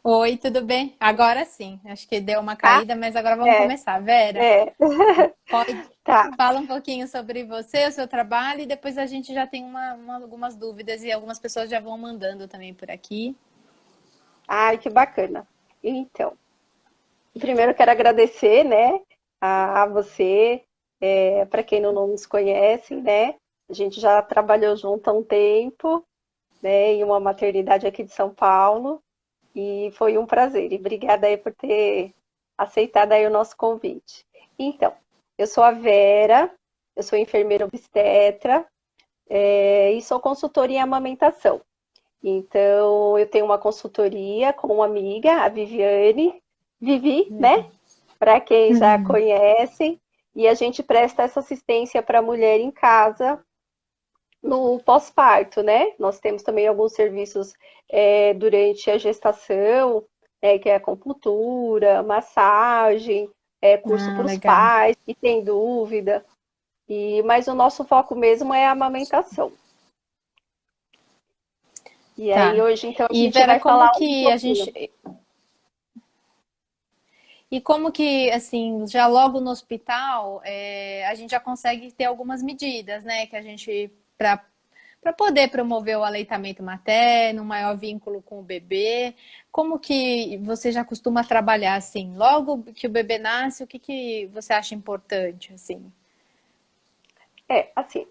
Oi, tudo bem? Agora sim. Acho que deu uma Tá? caída, mas agora vamos É, começar. Vera, é. pode Tá. fala um pouquinho sobre você, o seu trabalho, e depois a gente já tem algumas dúvidas e algumas pessoas já vão mandando também por aqui. Ai, que bacana. Então, primeiro eu quero agradecer, né, a você, para quem não nos conhece, né? A gente já trabalhou junto há um tempo, né, em uma maternidade aqui de São Paulo, e foi um prazer. E obrigada aí por ter aceitado aí o nosso convite. Então, eu sou a Vera, eu sou enfermeira obstetra, e sou consultora em amamentação. Então, eu tenho uma consultoria com uma amiga, a Viviane, Vivi, né? Para quem já conhece, e a gente presta essa assistência para a mulher em casa no pós-parto, né? Nós temos também alguns serviços durante a gestação, que é acupuntura, massagem, curso Ah, para os legal. pais que têm dúvida, mas o nosso foco mesmo é a amamentação. E aí Tá. hoje, então, a E gente Vera, vai falar um pouquinho. como que assim, já logo no hospital, a gente já consegue ter algumas medidas, né, que a gente para poder promover o aleitamento materno, um maior vínculo com o bebê. Como que você já costuma trabalhar assim? Logo que o bebê nasce, o que que você acha importante assim? Assim,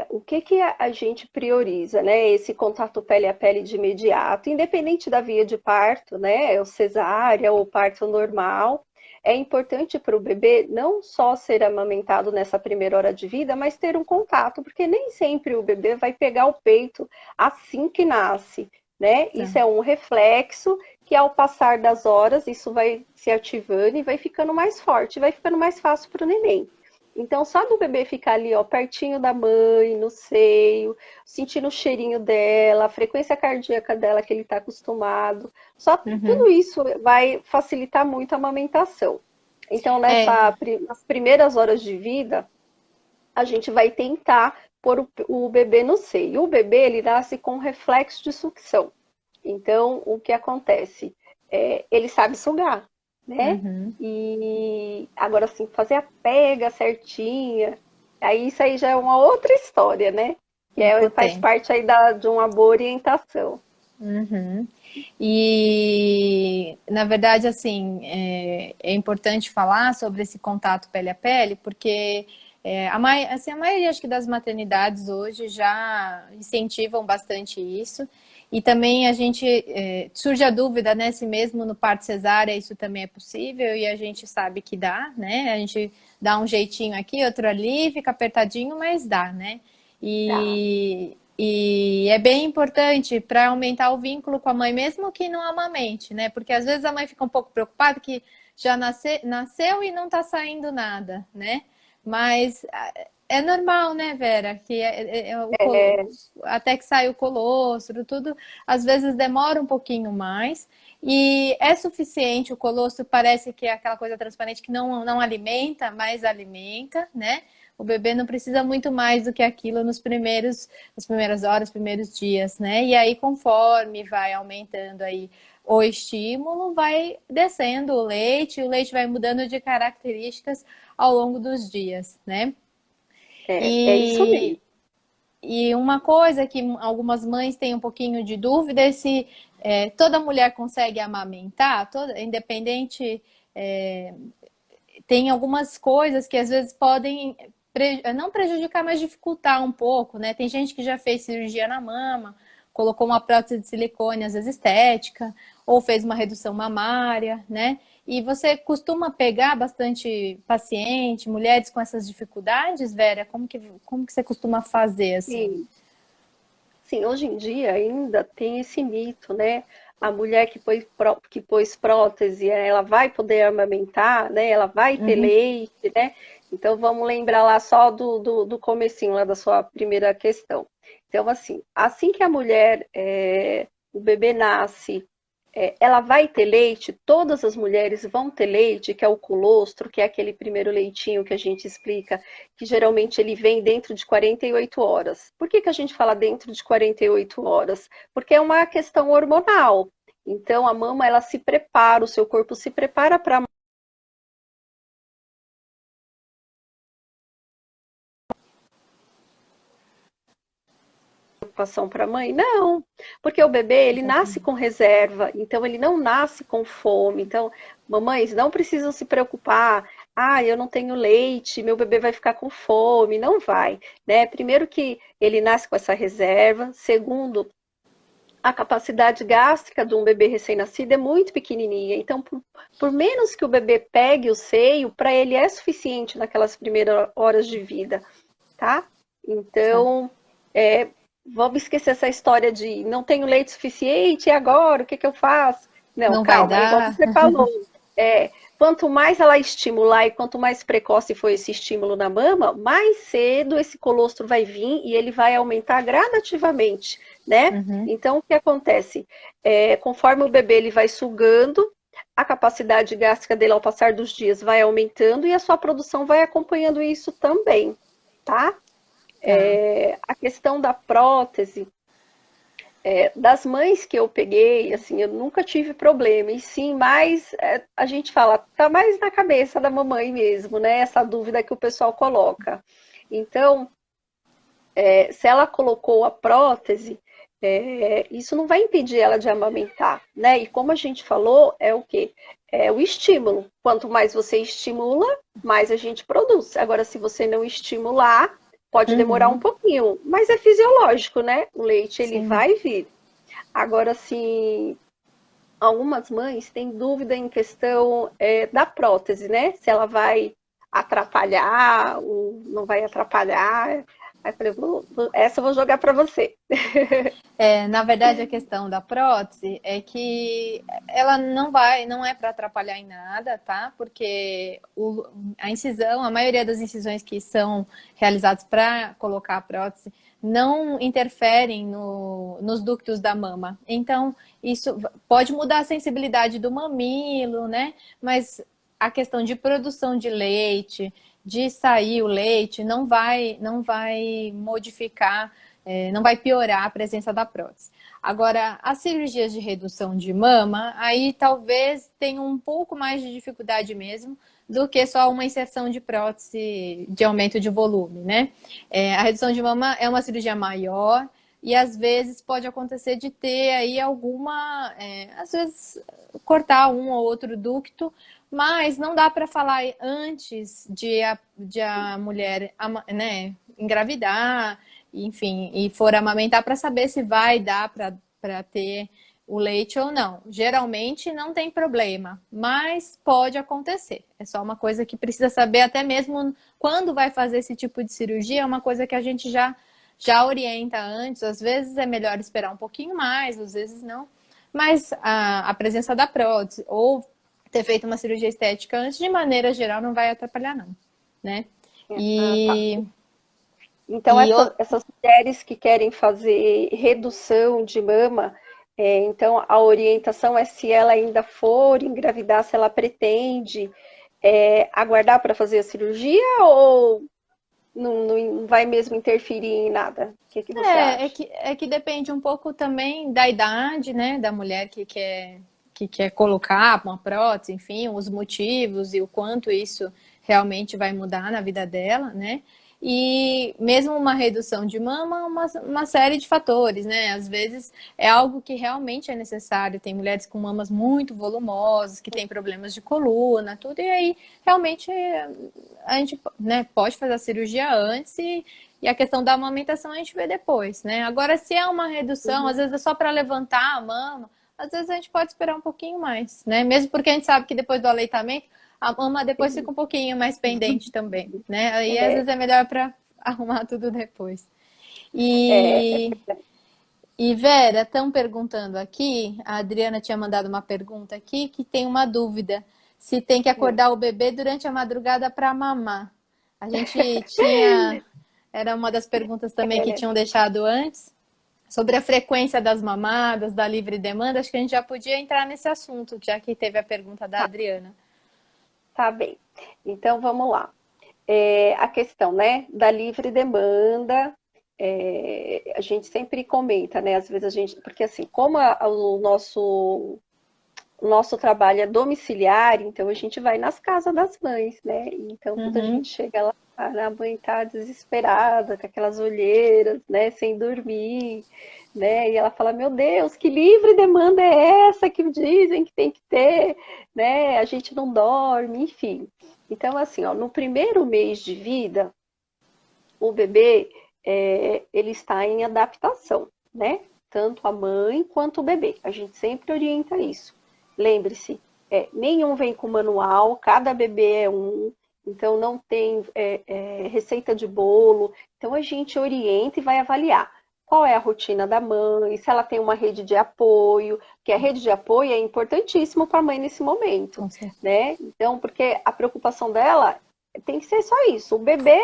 o que que a gente prioriza, né? Esse contato pele a pele de imediato, independente da via de parto, né? O cesárea ou parto normal. É importante para o bebê não só ser amamentado nessa primeira hora de vida, mas ter um contato, porque nem sempre o bebê vai pegar o peito assim que nasce, né? Tá. Isso é um reflexo que, ao passar das horas, isso vai se ativando e vai ficando mais forte, vai ficando mais fácil para o neném. Então, só do bebê ficar ali, ó, pertinho da mãe, no seio, sentindo o cheirinho dela, a frequência cardíaca dela que ele está acostumado, só tudo Uhum. isso vai facilitar muito a amamentação. Então, É, nas primeiras horas de vida, a gente vai tentar pôr o bebê no seio. O bebê, ele nasce com reflexo de sucção. Então, o que acontece? Ele sabe sugar, né? uhum. E agora, assim, fazer a pega certinha, aí isso aí já é uma outra história, né? Com o Faz tempo. parte aí de uma boa orientação. Uhum. E, na verdade, assim, é importante falar sobre esse contato pele a pele, porque a maioria, acho que, das maternidades hoje já incentivam bastante isso. E também a gente surge a dúvida, né, se mesmo no parto cesárea isso também é possível, e a gente sabe que dá, né? A gente dá um jeitinho aqui, outro ali, fica apertadinho, mas dá, né? Tá? E é bem importante para aumentar o vínculo com a mãe, mesmo que não amamente, né? Porque às vezes a mãe fica um pouco preocupada que já nasceu e não está saindo nada, né? Mas é normal, né, Vera? Que até que sai o colostro, tudo, às vezes demora um pouquinho mais. E é suficiente, o colostro parece que é aquela coisa transparente que não alimenta, mas alimenta, né? O bebê não precisa muito mais do que aquilo nas primeiras horas, primeiros dias, né? E aí, conforme vai aumentando aí o estímulo, vai descendo o leite vai mudando de características ao longo dos dias, né? É isso E, mesmo. e uma coisa que algumas mães têm um pouquinho de dúvida é se toda mulher consegue amamentar, independente. é, Tem algumas coisas que às vezes podem não prejudicar, mas dificultar um pouco, né? Tem gente que já fez cirurgia na mama, colocou uma prótese de silicone, às vezes estética, ou fez uma redução mamária, né? E você costuma pegar bastante paciente, mulheres com essas dificuldades, Vera? Como que você costuma fazer assim? Sim. Sim, hoje em dia ainda tem esse mito, né? A mulher que pôs prótese, ela vai poder amamentar, né? Ela vai ter Uhum. leite, né? Então vamos lembrar lá só do comecinho lá da sua primeira questão. Então, assim que a mulher, o bebê nasce, ela vai ter leite, todas as mulheres vão ter leite, que é o colostro, que é aquele primeiro leitinho que a gente explica, que geralmente ele vem dentro de 48 horas. Por que a gente fala dentro de 48 horas? Porque é uma questão hormonal. Então, a mama, ela se prepara, o seu corpo se prepara para preocupação para a mãe? Não, porque o bebê, ele nasce Exatamente. com reserva, então ele não nasce com fome. Então, mamães não precisam se preocupar. Ah, eu não tenho leite, meu bebê vai ficar com fome. Não vai, né? Primeiro que ele nasce com essa reserva. Segundo, a capacidade gástrica de um bebê recém-nascido é muito pequenininha. Então, por menos que o bebê pegue o seio, para ele é suficiente naquelas primeiras horas de vida, tá? Tá. Então, é, vamos esquecer essa história de não tenho leite suficiente, e agora? O que que eu faço? Não, Não vai calma, é igual dar. você falou. É, quanto mais ela estimular e quanto mais precoce for esse estímulo na mama, mais cedo esse colostro vai vir e ele vai aumentar gradativamente, né? Uhum. Então, o que acontece? Conforme o bebê ele vai sugando, a capacidade gástrica dele ao passar dos dias vai aumentando e a sua produção vai acompanhando isso também, tá? Tá. A questão da prótese, das mães que eu peguei, assim, eu nunca tive problema. E sim, mas a gente fala, tá mais na cabeça da mamãe mesmo, né? Essa dúvida que o pessoal coloca. Então, se ela colocou a prótese, isso não vai impedir ela de amamentar, né? E como a gente falou, é o quê? É o estímulo. Quanto mais você estimula, mais a gente produz. Agora, se você não estimular, pode demorar um Uhum. pouquinho, mas é fisiológico, né? O leite ele Sim. vai vir. Agora, assim, algumas mães têm dúvida em questão da prótese, né? Se ela vai atrapalhar ou não vai atrapalhar. Aí eu falei, essa eu vou jogar para você. Na verdade, a questão da prótese é que ela não é para atrapalhar em nada, tá? Porque a incisão, a maioria das incisões que são realizadas para colocar a prótese não interferem nos ductos da mama. Então, isso pode mudar a sensibilidade do mamilo, né? Mas a questão de produção de leite, de sair o leite, não vai modificar, não vai piorar a presença da prótese. Agora, as cirurgias de redução de mama, aí talvez tenha um pouco mais de dificuldade mesmo do que só uma inserção de prótese de aumento de volume, né? A redução de mama é uma cirurgia maior e às vezes pode acontecer de ter aí alguma, às vezes cortar um ou outro ducto, mas não dá para falar antes de a mulher, né, engravidar, enfim, e for amamentar para saber se vai dar para ter o leite ou não. Geralmente não tem problema, mas pode acontecer. É só uma coisa que precisa saber até mesmo quando vai fazer esse tipo de cirurgia, é uma coisa que a gente já orienta antes. Às vezes é melhor esperar um pouquinho mais, às vezes não. Mas a presença da prótese ou ter feito uma cirurgia estética antes, de maneira geral, não vai atrapalhar, não, né? Ah, tá. E, Então, e essas mulheres que querem fazer redução de mama, então a orientação é se ela ainda for engravidar, se ela pretende aguardar para fazer a cirurgia ou não vai mesmo interferir em nada? O que que você acha? é que depende um pouco também da idade, né, da mulher que quer colocar uma prótese, enfim, os motivos e o quanto isso realmente vai mudar na vida dela, né? E mesmo uma redução de mama, uma série de fatores, né? Às vezes é algo que realmente é necessário. Tem mulheres com mamas muito volumosas, que têm problemas de coluna, tudo, e aí realmente a gente, né, pode fazer a cirurgia antes e a questão da amamentação a gente vê depois, né? Agora, se é uma redução, às Uhum, vezes é só para levantar a mama, às vezes a gente pode esperar um pouquinho mais, né? Mesmo porque a gente sabe que depois do aleitamento, a mama depois fica sim. um pouquinho mais pendente também, né? Aí às É, vezes é melhor para arrumar tudo depois. é, E Vera, estão perguntando aqui, a Adriana tinha mandado uma pergunta aqui que tem uma dúvida, se tem que acordar o bebê durante a madrugada para mamar. A gente tinha, era uma das perguntas também que é, tinham deixado antes, sobre a frequência das mamadas, da livre demanda, acho que a gente já podia entrar nesse assunto, já que teve a pergunta da tá, Adriana. tá bem. Então vamos lá. A questão, né, da livre demanda. a gente sempre comenta, né? Às vezes a gente, porque assim, como o nosso trabalho é domiciliar, então a gente vai nas casas das mães, né? Então, quando a gente Uhum. chega lá, a mãe tá desesperada, com aquelas olheiras, né? Sem dormir, né? E ela fala, meu Deus, que livre demanda é essa que dizem que tem que ter, né? A gente não dorme, enfim. Então, assim, ó, no primeiro mês de vida, o bebê, ele está em adaptação, né? Tanto a mãe quanto o bebê. A gente sempre orienta isso. Lembre-se, nenhum vem com manual, cada bebê é um, então não tem receita de bolo. Então a gente orienta e vai avaliar qual é a rotina da mãe, se ela tem uma rede de apoio, que a rede de apoio é importantíssimo para a mãe nesse momento, Com certeza. né? Então, porque a preocupação dela tem que ser só isso, o bebê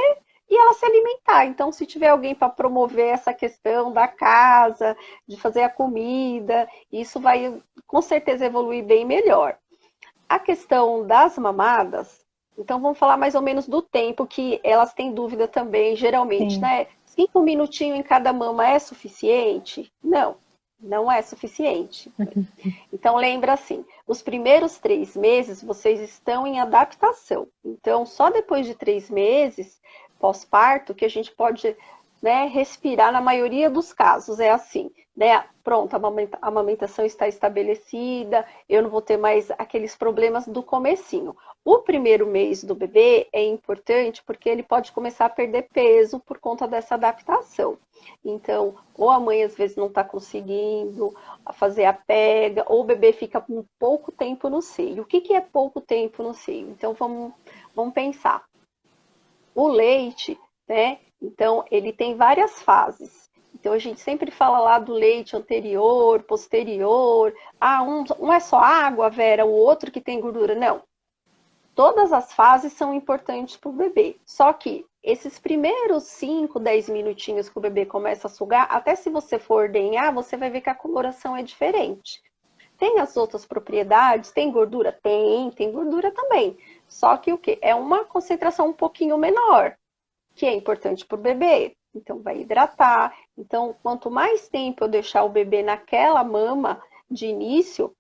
e ela se alimentar. Então, se tiver alguém para promover essa questão da casa, de fazer a comida, isso vai com certeza evoluir bem melhor. A questão das mamadas, então vamos falar mais ou menos do tempo que elas têm dúvida também, geralmente, Sim. né? 5 minutinhos em cada mama é suficiente? Não, não é suficiente. Então, lembra assim, os primeiros 3 meses vocês estão em adaptação. Então, só depois de 3 meses, pós-parto, que a gente pode, né, respirar na maioria dos casos. É assim, né? Pronto, a amamentação está estabelecida, eu não vou ter mais aqueles problemas do comecinho. O primeiro mês do bebê é importante porque ele pode começar a perder peso por conta dessa adaptação. Então, ou a mãe às vezes não está conseguindo fazer a pega, ou o bebê fica com pouco tempo no seio. O que é pouco tempo no seio? Então, vamos pensar. O leite, né? Então, ele tem várias fases. Então, a gente sempre fala lá do leite anterior, posterior. Ah, um é só água, Vera, o outro que tem gordura. Não. Todas as fases são importantes para o bebê. Só que esses primeiros 5, 10 minutinhos que o bebê começa a sugar, até se você for ordenhar, você vai ver que a coloração é diferente. Tem as outras propriedades? Tem gordura? Tem gordura também. Só que o quê? É uma concentração um pouquinho menor, que é importante para o bebê. Então, vai hidratar. Então, quanto mais tempo eu deixar o bebê naquela mama de início,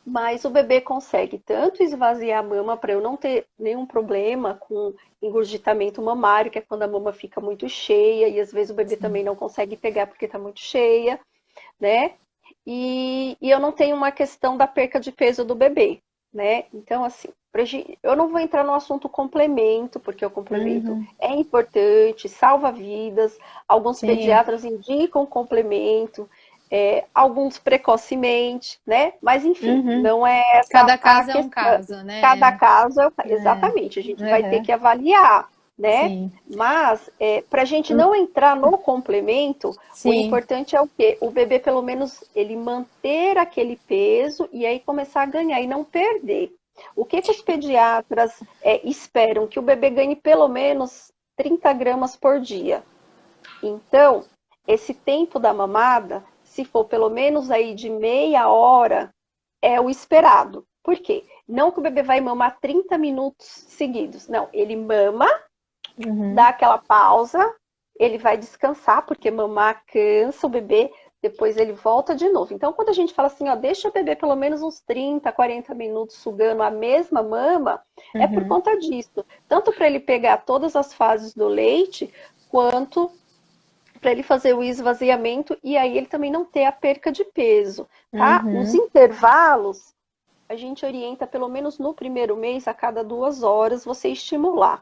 mais o bebê consegue tanto esvaziar a mama para eu não ter nenhum problema com engurgitamento mamário, que é quando a mama fica muito cheia, e às vezes o bebê Sim. também não consegue pegar porque está muito cheia, né? E eu não tenho uma questão da perca de peso do bebê, né? Então, assim, eu não vou entrar no assunto complemento, porque o complemento Uhum. é importante, salva vidas. Alguns Sim. pediatras indicam complemento, alguns precocemente, né? Mas, enfim, Uhum. não é essa Cada a caso é um questão. caso, Cada né? caso, É. exatamente, a gente vai ter Uhum. que avaliar, né? Sim. Mas, para a gente Hum. não entrar no complemento, o Sim. importante é o quê? O bebê, pelo menos, ele manter aquele peso e aí começar a ganhar e não perder. O que os pediatras esperam? Que o bebê ganhe pelo menos 30 gramas por dia. Então, esse tempo da mamada, se for pelo menos aí de meia hora, é o esperado. Por quê? Não que o bebê vai mamar 30 minutos seguidos. Não, ele mama, dá Uhum. aquela pausa, ele vai descansar, porque mamar cansa o bebê, depois ele volta de novo. Então, quando a gente fala assim, ó, deixa o bebê pelo menos uns 30, 40 minutos sugando a mesma mama, é por Uhum. conta disso. Tanto para ele pegar todas as fases do leite, quanto para ele fazer o esvaziamento e aí ele também não ter a perca de peso, tá? Os Uhum. intervalos, a gente orienta pelo menos no primeiro mês, a cada 2 horas, você estimular.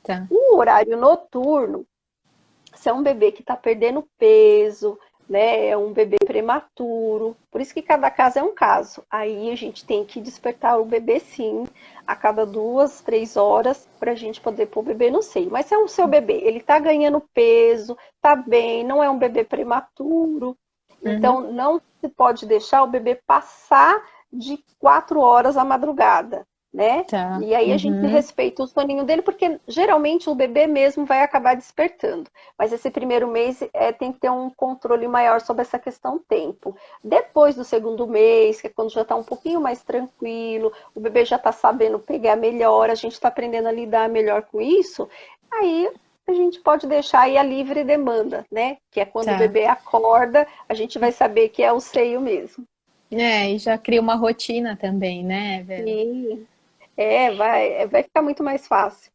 Tá. O horário noturno, se é um bebê que está perdendo peso, né, é um bebê prematuro, por isso que cada caso é um caso. Aí a gente tem que despertar o bebê sim, a cada 2, 3 horas, para a gente poder pôr o bebê no seio. Mas se é o seu bebê, ele está ganhando peso, está bem, não é um bebê prematuro, Uhum. então não se pode deixar o bebê passar de 4 horas à madrugada, né? Tá. E aí a gente Uhum. respeita o soninho dele, porque geralmente o bebê mesmo vai acabar despertando. Mas esse primeiro mês tem que ter um controle maior sobre essa questão tempo. Depois do segundo mês, que é quando já está um pouquinho mais tranquilo, o bebê já está sabendo pegar melhor, a gente está aprendendo a lidar melhor com isso, aí a gente pode deixar aí a livre demanda, né? Que é quando o Tá. bebê acorda, a gente vai saber que é o seio mesmo. É, e já cria uma rotina também, né, Vera? E vai ficar muito mais fácil.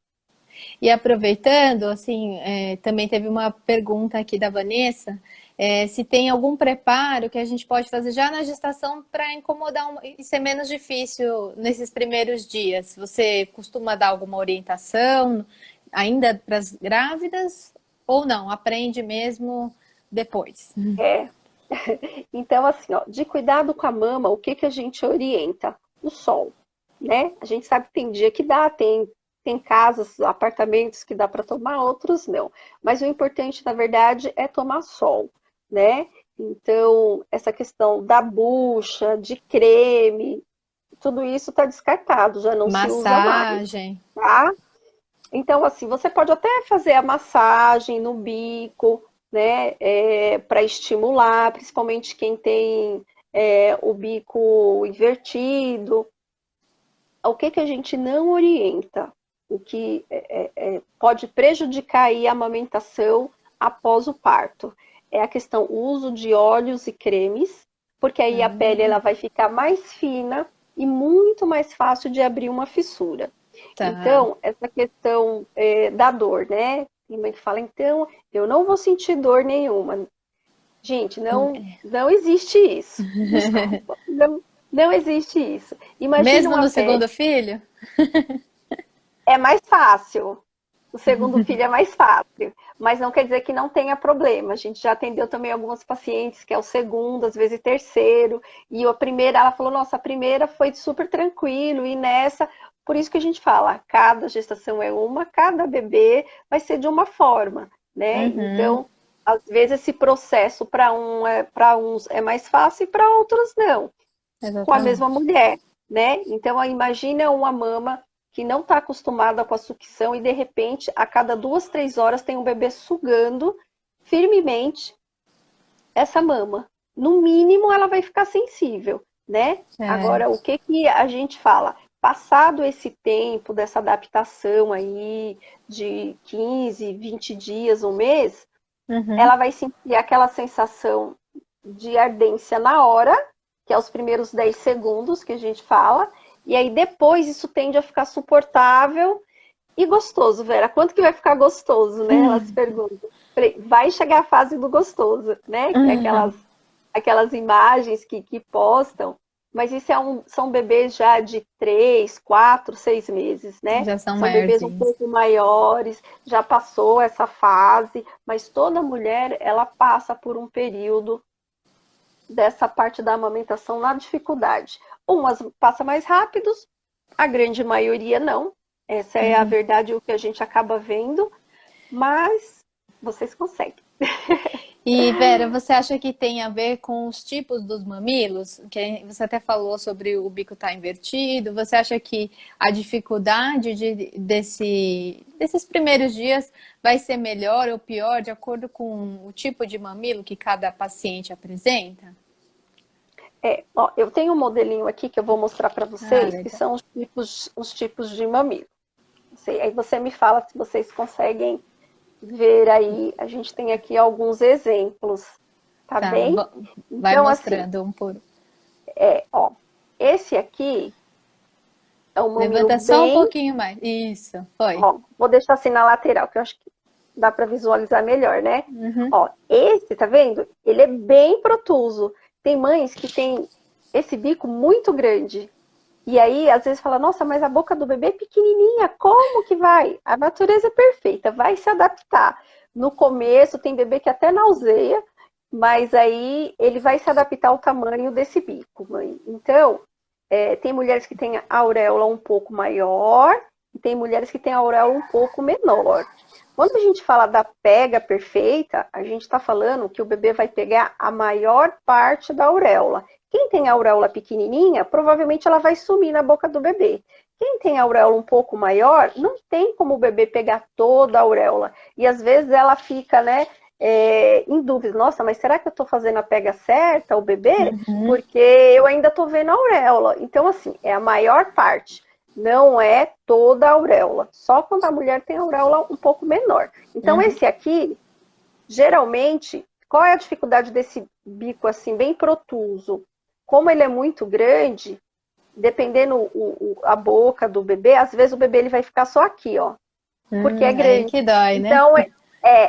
E aproveitando, assim, também teve uma pergunta aqui da Vanessa, se tem algum preparo que a gente pode fazer já na gestação para incomodar e ser menos difícil nesses primeiros dias. Você costuma dar alguma orientação ainda para as grávidas ou não? Aprende mesmo depois? É. Então, assim, ó, de cuidado com a mama, o que que a gente orienta? O sol, né? A gente sabe que tem dia que dá, tem casas, apartamentos que dá para tomar, outros não. Mas o importante, na verdade, é tomar sol, né? Então, essa questão da bucha, de creme, tudo isso está descartado, já não se usa mais, Massagem. tá? Então, assim, você pode até fazer a massagem no bico, né, para estimular, principalmente quem tem o bico invertido. O que que a gente não orienta? O que pode prejudicar aí a amamentação após o parto é a questão o uso de óleos e cremes, porque aí a pele ela vai ficar mais fina e muito mais fácil de abrir uma fissura. Tá. Então, essa questão da dor, né? Tem mãe que fala, então, eu não vou sentir dor nenhuma. Gente, não existe isso. Desculpa, não existe isso. Imagina Mesmo uma no pele, segundo filho? é mais fácil. O segundo filho é mais fácil, mas não quer dizer que não tenha problema. A gente já atendeu também algumas pacientes que é o segundo, às vezes terceiro, e a primeira, ela falou, nossa, a primeira foi super tranquilo, e nessa, por isso que a gente fala, cada gestação é uma, cada bebê vai ser de uma forma, né? Uhum, Então, às vezes esse processo para uns é mais fácil e para outros não, com a mesma exatamente. mulher, né? Então, imagina uma mama que não está acostumada com a sucção e de repente, a cada 2, 3 horas, tem um bebê sugando firmemente essa mama. No mínimo, ela vai ficar sensível, né? É. Agora, o que que a gente fala? Passado esse tempo dessa adaptação aí de 15, 20 dias, um mês, Uhum. ela vai sentir aquela sensação de ardência na hora, que é os primeiros 10 segundos que a gente fala, e aí depois isso tende a ficar suportável e gostoso, Vera. Quanto que vai ficar gostoso, né? Elas perguntam. Falei, vai chegar a fase do gostoso, né? Que é Uhum. aquelas imagens que postam, mas isso são bebês já de 3, 4, 6 meses, né? Já são São bebês um maiorzinhos. pouco maiores, já passou essa fase, mas toda mulher, ela passa por um período dessa parte da amamentação na dificuldade. Umas passa mais rápidos, a grande maioria não. Essa é a verdade, o que a gente acaba vendo, mas vocês conseguem. E Vera, você acha que tem a ver com os tipos dos mamilos? Que você até falou sobre o bico estar invertido. Você acha que a dificuldade desses primeiros dias vai ser melhor ou pior de acordo com o tipo de mamilo que cada paciente apresenta? Ó, eu tenho um modelinho aqui que eu vou mostrar para Ah, vocês, que legal. são os tipos de mamilo. Aí você me fala se vocês conseguem ver aí. A gente tem aqui alguns exemplos, tá Tá, bem? vai Então, assim, mostrando um por um. ó, esse aqui é um mamilo Levanta só um bem, pouquinho mais. Isso, foi. ó, vou deixar assim na lateral, que eu acho que dá para visualizar melhor, né? Uhum. Ó, esse, tá vendo? Ele é bem protuso. Tem mães que tem esse bico muito grande. E aí, às vezes, fala, nossa, mas a boca do bebê é pequenininha, como que vai? A natureza é perfeita, vai se adaptar. No começo, tem bebê que até nauseia, mas aí ele vai se adaptar ao tamanho desse bico, mãe. Então, tem mulheres que têm a auréola um pouco maior e tem mulheres que têm a auréola um pouco menor. Quando a gente fala da pega perfeita, a gente está falando que o bebê vai pegar a maior parte da auréola. Quem tem a auréola pequenininha, provavelmente ela vai sumir na boca do bebê. Quem tem a auréola um pouco maior, não tem como o bebê pegar toda a auréola. E às vezes ela fica, né, em dúvida. Nossa, mas será que eu estou fazendo a pega certa, o bebê? Uhum. Porque eu ainda estou vendo a auréola. Então, assim, é a maior parte. Não é toda a auréola, só quando a mulher tem a auréola um pouco menor. Então, esse aqui, geralmente, qual é a dificuldade desse bico assim, bem protuso? Como ele é muito grande, dependendo a boca do bebê, às vezes o bebê ele vai ficar só aqui, ó, porque é Aí grande. que dói, né? Então,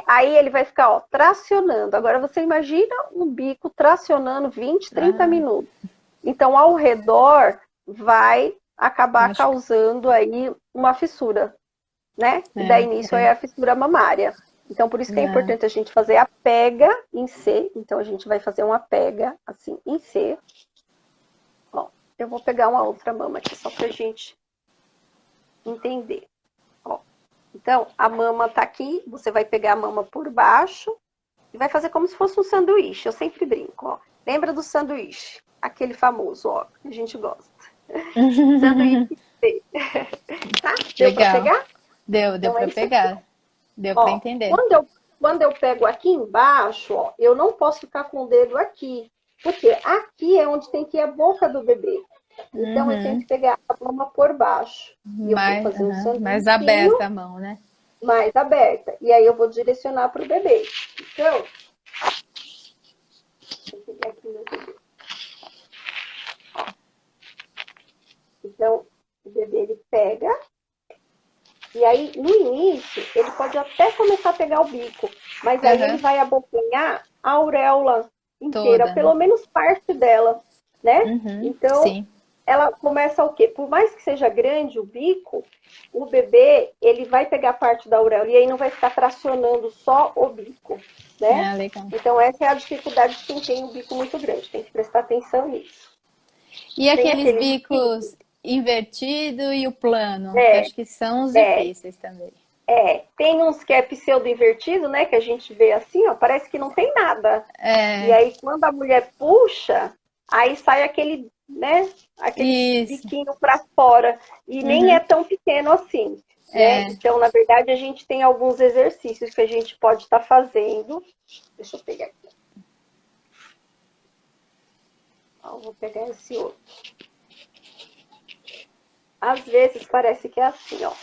aí ele vai ficar, ó, tracionando. Agora, você imagina um bico tracionando 20, 30 Ah, minutos. Então, ao redor, vai acabar machuca. causando aí uma fissura, né? E É, daí nisso é a fissura mamária. Então, por isso que é ah, importante a gente fazer a pega em C. Então, a gente vai fazer uma pega, assim, em C. Ó, eu vou pegar uma outra mama aqui, só pra gente entender. Ó, então, a mama tá aqui, você vai pegar a mama por baixo e vai fazer como se fosse um sanduíche. Eu sempre brinco, ó. Lembra do sanduíche? Aquele famoso, ó, que a gente gosta. Sanduíche C. Tá? Deu pra legal. pegar? Deu Então, é para isso aqui. pegar. Deu para Ó, entender. quando eu pego aqui embaixo, ó, eu não posso ficar com o dedo aqui, porque aqui é onde tem que ir a boca do bebê. Então, eu tenho que pegar a mama por baixo. E eu vou fazer um Mais sanduichinho aberta a mão, né? mais aberta. E aí eu vou direcionar para o bebê. Então, deixa eu pegar aqui meu bebê. Então, o bebê ele pega. E aí, no início, ele pode até começar a pegar o bico, mas aí ele Aham, vai abocanhar a auréola inteira, toda, né? pelo menos parte dela, né? Então, Sim. ela começa o quê? Por mais que seja grande o bico, o bebê, ele vai pegar parte da auréola e aí não vai ficar tracionando só o bico, né? Ah, legal. Então, essa é a dificuldade de quem tem um bico muito grande, tem que prestar atenção nisso. E Tem aqueles aqueles bicos, bicos invertido e o plano, que é, acho que são os é, difíceis também. tem uns que é pseudo invertido, né? Que a gente vê assim, ó, parece que não tem nada. E É, aí, quando a mulher puxa, aí sai aquele, né? Aquele isso. biquinho para fora. E nem é Uhum. tão pequeno assim, né? É, Então, na verdade, a gente tem alguns exercícios que a gente pode estar fazendo. Deixa eu pegar aqui. Ó, vou pegar esse outro. Às vezes parece que é assim, ó.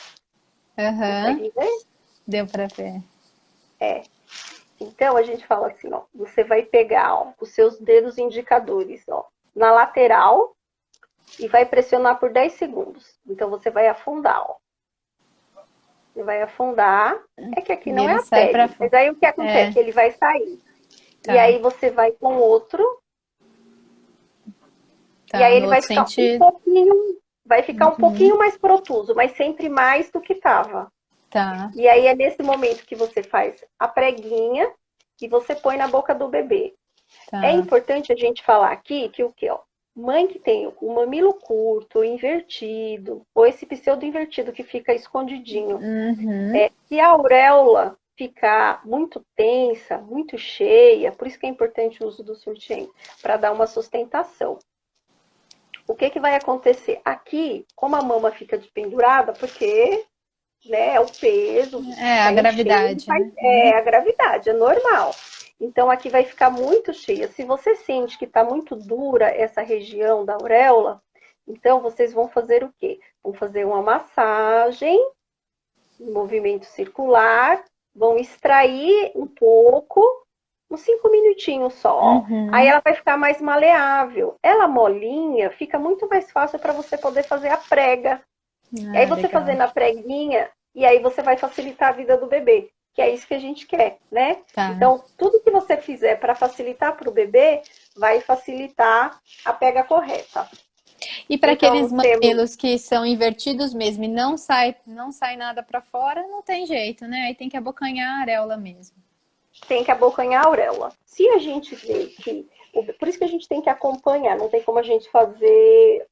aham, Consegue ver? deu pra ver. É. Então, a gente fala assim, ó, você vai pegar, ó, os seus dedos indicadores, ó, na lateral e vai pressionar por 10 segundos. Então, você vai afundar, ó. Você vai afundar. É que aqui E não é ele a sai pra pele, fora. mas aí o que É, acontece? Ele vai sair. E tá. aí você vai com outro, e Tá, aí no ele outro sentido. vai ficar um pouquinho mais protuso, mas sempre mais do que tava. Tá, E aí é nesse momento que você faz a preguinha e você põe na boca do bebê. É tá. importante a gente falar aqui que o que, ó? Mãe que tem o mamilo curto, invertido, ou esse pseudo invertido que fica escondidinho. Uhum. Se a auréola ficar muito tensa, muito cheia, por isso que é importante o uso do sutiã, para dar uma sustentação. O que, que vai acontecer? Aqui, como a mama fica despendurada, porque né, é o peso, É, a está enchendo, gravidade, né? é a gravidade, é normal. Então aqui vai ficar muito cheia. Se você sente que está muito dura essa região da auréola, então vocês vão fazer o quê? Vão fazer uma massagem, um movimento circular, vão extrair um pouco, uns 5 minutinhos só. Aí Uhum. ela vai ficar mais maleável. Ela molinha, fica muito mais fácil para você poder fazer a prega. E aí Ah, você legal. fazendo a preguinha, e aí você vai facilitar a vida do bebê, que é isso que a gente quer, né? Tá. Então, tudo que você fizer para facilitar para o bebê, vai facilitar a pega correta. E para Então, aqueles temos, mamilos que são invertidos mesmo e não sai nada para fora, não tem jeito, né? Aí tem que abocanhar a areola mesmo. tem que abocanhar a auréola. Se a gente vê que... Por isso que a gente tem que acompanhar, não tem como a gente fazer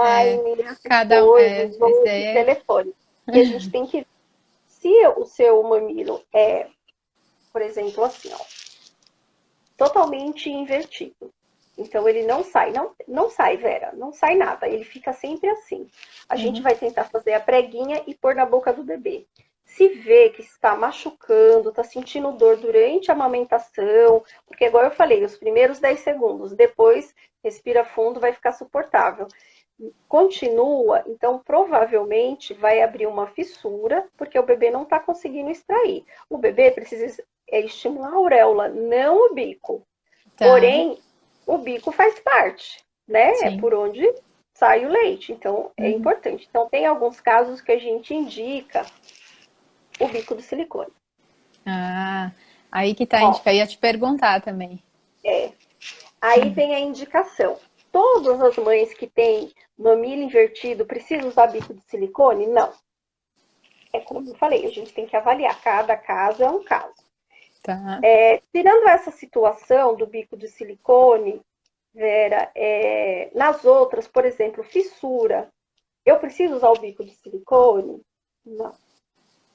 É, online essas cada um, coisas, esse ou aí por telefone. E a gente tem que... Se o seu mamilo é, por exemplo, assim, ó, totalmente invertido. Então ele não sai, não sai, Vera, não sai nada, ele fica sempre assim. A gente vai tentar fazer a preguinha e pôr na boca do bebê. Se vê que está machucando, está sentindo dor durante a amamentação, porque agora eu falei, os primeiros 10 segundos, depois respira fundo, vai ficar suportável. Continua, então provavelmente vai abrir uma fissura, porque o bebê não está conseguindo extrair. O bebê precisa estimular a auréola, não o bico. Tá, Porém, o bico faz parte, né? É sim. por onde sai o leite, então é Uhum. importante. Então, tem alguns casos que a gente indica o bico do silicone. Ah, aí que tá a Ó, indica. Ia te perguntar também. é. Aí tem a indicação. Todas as mães que têm mamilo invertido precisam usar bico de silicone? Não. É como eu falei, a gente tem que avaliar. Cada caso é um caso. Tá, Tirando essa situação do bico de silicone, Vera, nas outras, por exemplo, fissura, eu preciso usar o bico de silicone? Não,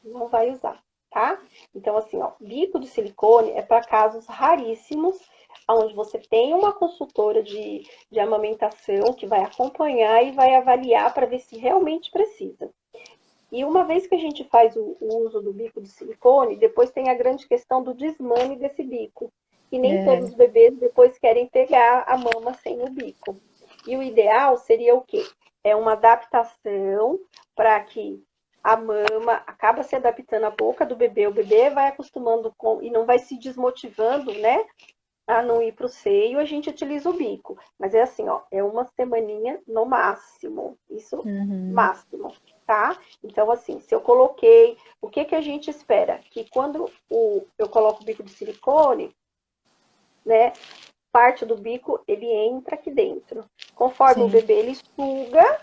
não vai usar, tá? Então, assim, ó, bico de silicone é para casos raríssimos, onde você tem uma consultora de amamentação que vai acompanhar e vai avaliar para ver se realmente precisa. E uma vez que a gente faz o uso do bico de silicone, depois tem a grande questão do desmame desse bico. E nem todos é, os bebês depois querem pegar a mama sem o bico. E o ideal seria o quê? É uma adaptação para que a mama acaba se adaptando à boca do bebê, o bebê vai acostumando com e não vai se desmotivando, né? A não ir para o seio, a gente utiliza o bico. Mas é assim, ó, é uma semaninha no máximo. Isso, uhum, máximo, tá? Então, assim, se eu coloquei, o que que a gente espera? Que quando eu coloco o bico de silicone, né, parte do bico, ele entra aqui dentro. Conforme o sim, bebê, ele suga,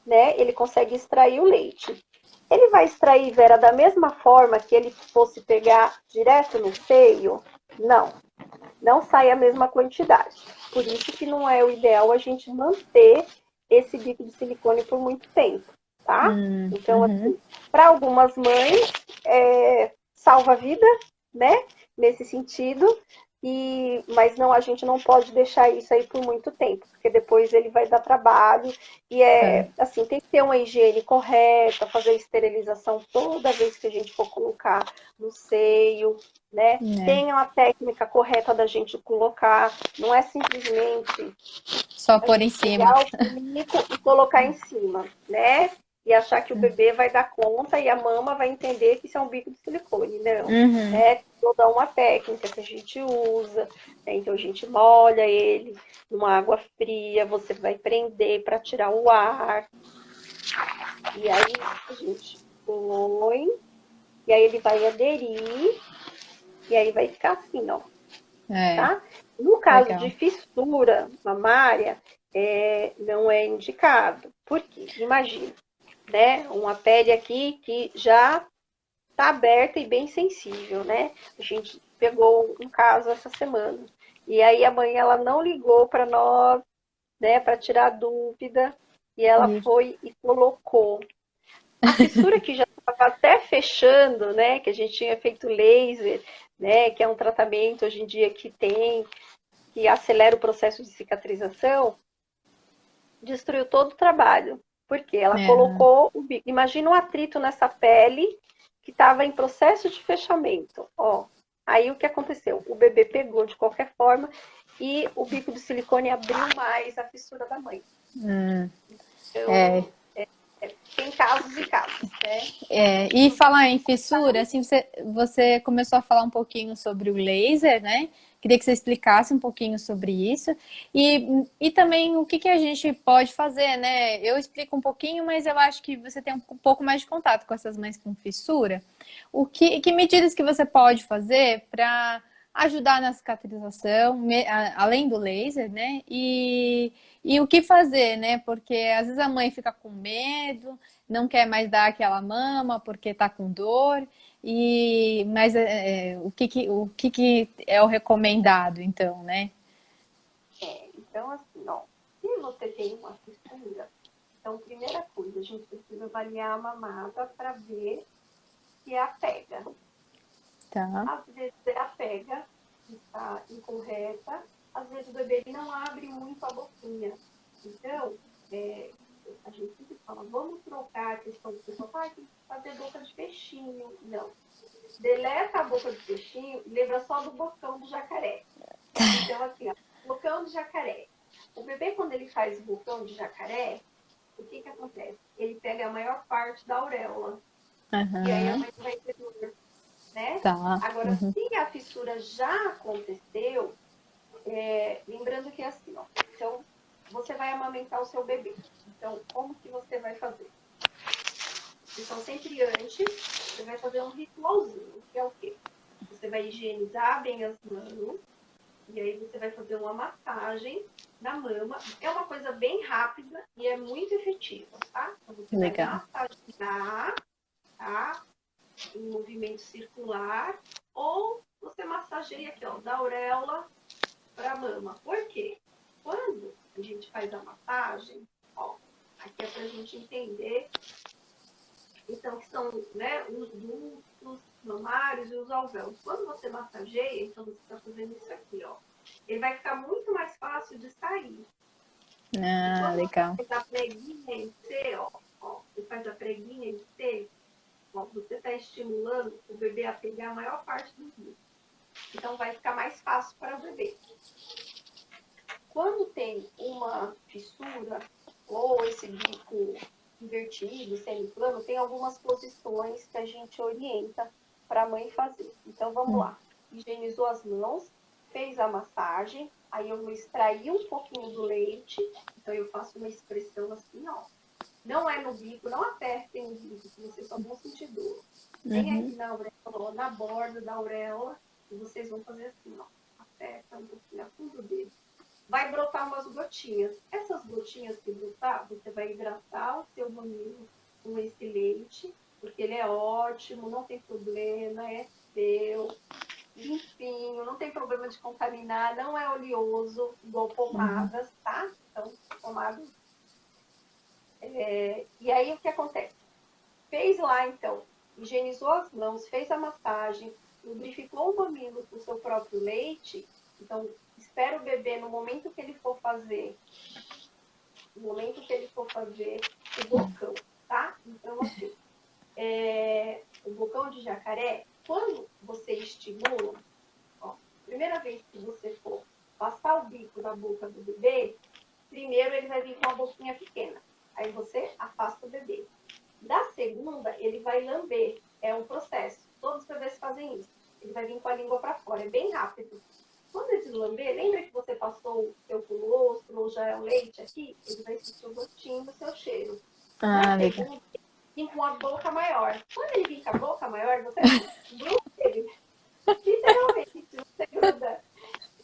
né, ele consegue extrair o leite. Ele vai extrair, Vera, da mesma forma que ele fosse pegar direto no seio? Não, não sai a mesma quantidade. Por isso que não é o ideal a gente manter esse bico de silicone por muito tempo, tá? Então, uhum, assim, para algumas mães, salva a vida, né? Nesse sentido, mas não, a gente não pode deixar isso aí por muito tempo, porque depois ele vai dar trabalho e tá, assim, tem que ter uma higiene correta, fazer a esterilização toda vez que a gente for colocar no seio, né? é. Tem uma técnica correta da gente colocar, não é simplesmente Só a pôr em gente cima. pegar o bico e colocar em cima, né? E achar que o bebê vai dar conta e a mama vai entender que isso é um bico de silicone. Não. Uhum, É toda uma técnica que a gente usa. Né? Então a gente molha ele numa água fria, você vai prender para tirar o ar. E aí a gente põe, e aí ele vai aderir, e aí vai ficar assim, ó. é, Tá? No caso de legal. fissura mamária, não é indicado. Por quê? Imagina, né? Uma pele aqui que já está aberta e bem sensível, né? A gente pegou um caso essa semana. E aí a mãe ela não ligou para nós, né, para tirar dúvida, e ela E- foi e colocou. A fissura que já estava até fechando, né, que a gente tinha feito laser, né, que é um tratamento hoje em dia que acelera o processo de cicatrização, destruiu todo o trabalho. Porque ela é, colocou o bico. Imagina um atrito nessa pele que estava em processo de fechamento. Ó, aí o que aconteceu? O bebê pegou de qualquer forma e o bico de silicone abriu mais a fissura da mãe. é, Então, tem casos e casos, né? e falar em fissura, assim, você começou a falar um pouquinho sobre o laser, né? Queria que você explicasse um pouquinho sobre isso. E também o que, que a gente pode fazer, né? Eu explico um pouquinho, mas eu acho que você tem um pouco mais de contato com essas mães com fissura. Que medidas que você pode fazer para ajudar na cicatrização, além do laser, né? E o que fazer, né? Porque às vezes a mãe fica com medo, não quer mais dar aquela mama porque está com dor. Mas o que é o recomendado, então, né? Então, assim, ó, se você tem uma fissura, então, primeira coisa, a gente precisa avaliar a mamada para ver se é a pega. Tá. Às vezes é a pega que está incorreta, às vezes o bebê não abre muito a boquinha. Então, a gente sempre fala, vamos trocar a questão do pessoal, tem que fazer boca de peixinho. Não. Deleta a boca de peixinho e lembra só do bocão do jacaré. Então, assim, ó, bocão do jacaré. O bebê, quando ele faz o bocão de jacaré, o que acontece? Ele pega a maior parte da auréola. E aí a Aham. mãe vai ter dor, né? Tá. Agora, Uhum. se a fissura já aconteceu, lembrando que é assim, ó. Então, você vai amamentar o seu bebê. Então, como que você vai fazer? Então, sempre antes, você vai fazer um ritualzinho, que é o quê? Você vai higienizar bem as mãos, e aí você vai fazer uma massagem na mama. É uma coisa bem rápida e é muito efetiva, tá? Então, você vai Legal. massagear, tá? Em movimento circular, ou você massageia aqui, ó, da auréola para a mama. Por quê? Quando a gente faz a massagem, ó, aqui é para a gente entender, então, que são, né, os ductos mamários e os alvéolos. Quando você massageia, então você está fazendo isso aqui, ó. Ele vai ficar muito mais fácil de sair. E Ah, quando você legal. faz a preguinha em C, ó, você faz a preguinha em C, ó, você está estimulando o bebê a pegar a maior parte do bico. Então, vai ficar mais fácil para o bebê. Quando tem uma fissura ou esse bico invertido, semiplano, tem algumas posições que a gente orienta para a mãe fazer. Então, vamos lá. Higienizou as mãos, fez a massagem, aí eu vou extrair um pouquinho do leite, então eu faço uma expressão assim, ó. Não é no bico, não apertem o bico, se vocês só vão sentir dor. Vem aqui na auréola, na borda da auréola, e vocês vão fazer assim, ó. Aperta um pouquinho a fundo dele. Vai brotar umas gotinhas. Essas gotinhas que brotar, você vai hidratar o seu mamilo com esse leite, porque ele é ótimo, não tem problema, é seu, limpinho, não tem problema de contaminar, não é oleoso, igual pomadas, tá? Então, pomadas. E aí, o que acontece? Fez lá, então, higienizou as mãos, fez a massagem, lubrificou o mamilo com o seu próprio leite, então, espera o bebê no momento que ele for fazer, o bocão, tá? Então, assim, o bocão de jacaré, quando você estimula, ó, primeira vez que você for passar o bico na boca do bebê, primeiro ele vai vir com uma boquinha pequena. Aí você afasta o bebê. Da segunda, ele vai lamber. É um processo. Todos os bebês fazem isso. Ele vai vir com a língua para fora. É bem rápido. Quando ele lamber, lembra que você passou o seu colostro ou já é o leite aqui? Ele vai sentir o gostinho do seu cheiro. Ah, Na legal. segunda, ele vem com a boca maior. Quando ele vem com a boca maior, você gruda ele. Literalmente, você gruda.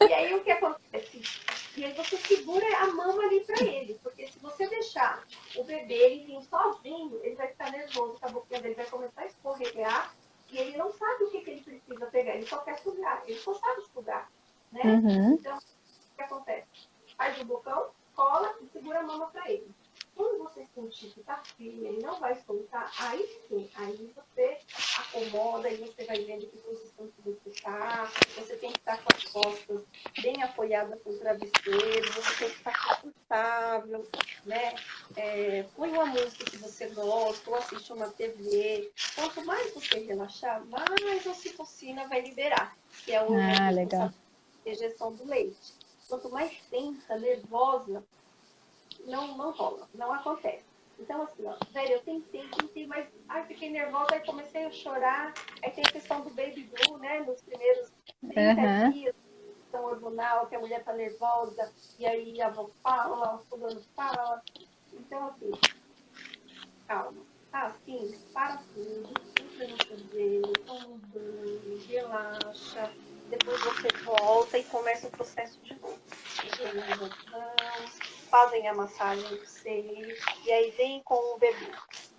E aí o que acontece? E aí você segura a mama ali para ele. Porque se você deixar o bebê ele vir sozinho, ele vai ficar nervoso, a boquinha dele vai começar a escorregar e ele não sabe o que ele precisa pegar. Ele só quer sugar, ele só sabe sugar, né? Uhum. Então, o que acontece? Faz o bocão, cola e segura a mama para ele. Quando você sentir que tá firme, ele não vai soltar, aí sim, aí você acomoda e você vai vendo que posição que você tá. Você tem que estar com as costas bem apoiadas com o travesseiro, você tem que estar confortável, né? Põe uma música que você gosta, ou assiste uma TV. Quanto mais você relaxar, mais a ocitocina vai liberar, que é o Ah, responsável legal. pela ejeção do leite. Quanto mais tensa, nervosa, não rola, não acontece. Então, assim, ó, velho, eu tentei, mas fiquei nervosa, aí comecei a chorar. Aí tem a questão do baby blue, né? Nos primeiros 30 Aham. dias, questão hormonal, que a mulher tá nervosa, e aí a avó fala, o fulano fala. Então, assim, calma. Tá assim, para tudo, entra no chuveiro, toma um banho, relaxa. Depois você volta e começa o processo de novo. Higienizam as mãos, fazem a massagem do seio e aí vem com o bebê.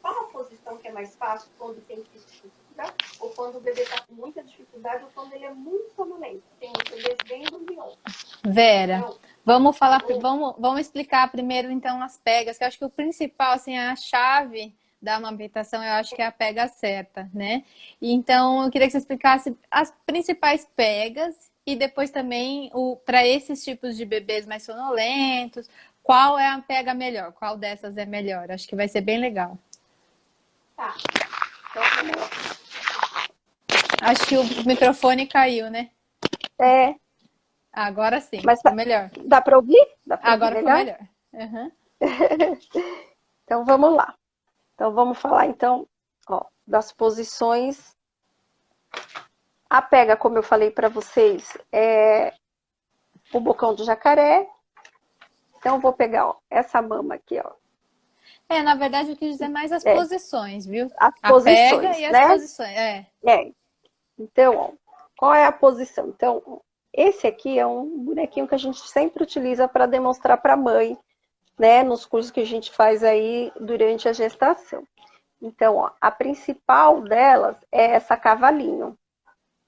Qual a posição que é mais fácil quando tem fissura ou quando o bebê está com muita dificuldade ou quando ele é muito sonolento? Tem os bebês bem dormindo. Vera, Então, vamos falar, vamos explicar primeiro então as pegas, que eu acho que o principal, assim, a chave da amamentação, eu acho que é a pega certa, né? E então eu queria que você explicasse as principais pegas e depois também para esses tipos de bebês mais sonolentos, qual é a pega melhor? Qual dessas é melhor? Acho que vai ser bem legal. tá. Então, primeiro, Acho que o microfone caiu, né? é, Agora sim, Mas ficou melhor. dá para ouvir? Dá para ouvir Agora ficou melhor? melhor. Uhum. Então vamos lá. Então vamos falar então, ó, das posições. A pega, como eu falei para vocês, é o bocão do jacaré. Então eu vou pegar, ó, essa mama aqui, ó. Na verdade, eu quis dizer mais as É, posições, viu? as A pega posições, e as né? posições. É. Então, ó, qual é a posição? Então, esse aqui é um bonequinho que a gente sempre utiliza para demonstrar para a mãe, né? Nos cursos que a gente faz aí durante a gestação. Então, ó, a principal delas é essa cavalinho.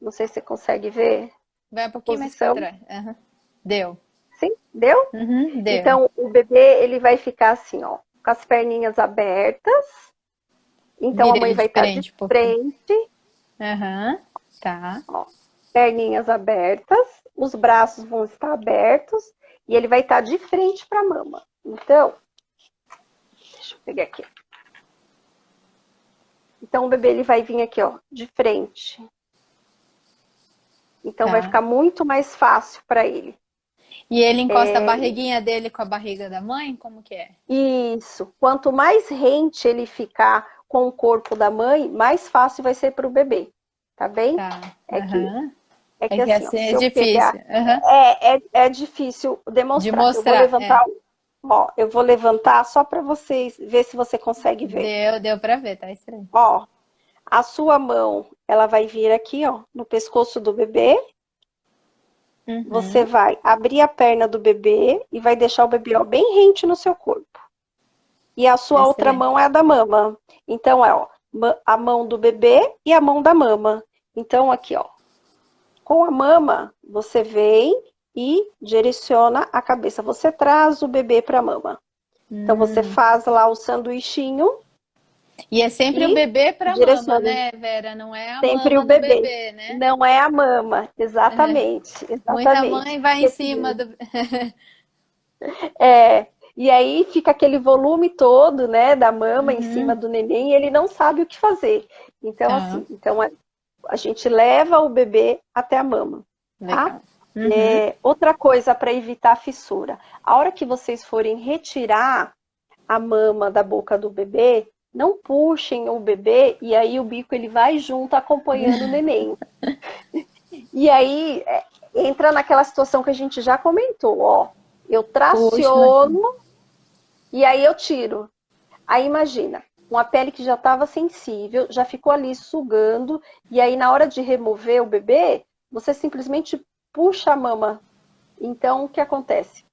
Não sei se você consegue ver. Vai um pouquinho mais para Posição. trás. Uhum. Deu. Sim, deu? Uhum, deu. Então, o bebê, ele vai ficar assim, ó, com as perninhas abertas. Então, a Vira mãe ele vai de estar de frente um pouquinho. frente, Aham. Tá. ó, perninhas abertas, os braços vão estar abertos e ele vai estar de frente para a mama. Então, deixa eu pegar aqui. Então, o bebê, ele vai vir aqui, ó, de frente. Então, vai Tá. ficar muito mais fácil para ele. E ele encosta a barriguinha dele com a barriga da mãe? Como que é? Isso. Quanto mais rente ele ficar com o corpo da mãe, mais fácil vai ser para o bebê. Tá bem? Tá. É que, Aham. é É que que assim, ó, assim é se eu pegar. difícil. Aham. É difícil De demonstrar. Eu vou mostrar. levantar. Ó, eu vou levantar só para vocês ver se você consegue ver. Deu pra ver, tá estranho. Ó, a sua mão, ela vai vir aqui, ó, no pescoço do bebê. Você Uhum. vai abrir a perna do bebê e vai deixar o bebê, ó, bem rente no seu corpo. E a sua outra Excelente. mão é a da mama. Então, ó, a mão do bebê e a mão da mama. Então, aqui, ó, com a mama, você vem e direciona a cabeça. Você traz o bebê para a mama. Então, você Hum. faz lá o sanduichinho E é sempre o e bebê pra mama, direciona. né, Vera? Não é a Sempre mama o no bebê. bebê, né? Não é a mama. É. Exatamente. Muita Exatamente. mãe vai em cima do. É, e aí fica aquele volume todo, né, da mama em cima Uhum. do neném e ele não sabe o que fazer. Então, Tá. assim, então a gente leva o bebê até a mama, tá? Legal. Uhum. Outra coisa para evitar fissura. A hora que vocês forem retirar a mama da boca do bebê, não puxem o bebê e aí o bico ele vai junto acompanhando o neném. E aí entra naquela situação que a gente já comentou, ó. Eu Puxa, mas. traciono e aí eu tiro. Aí imagina, uma pele que já estava sensível, já ficou ali sugando, e aí na hora de remover o bebê, você simplesmente puxa a mama. Então o que acontece?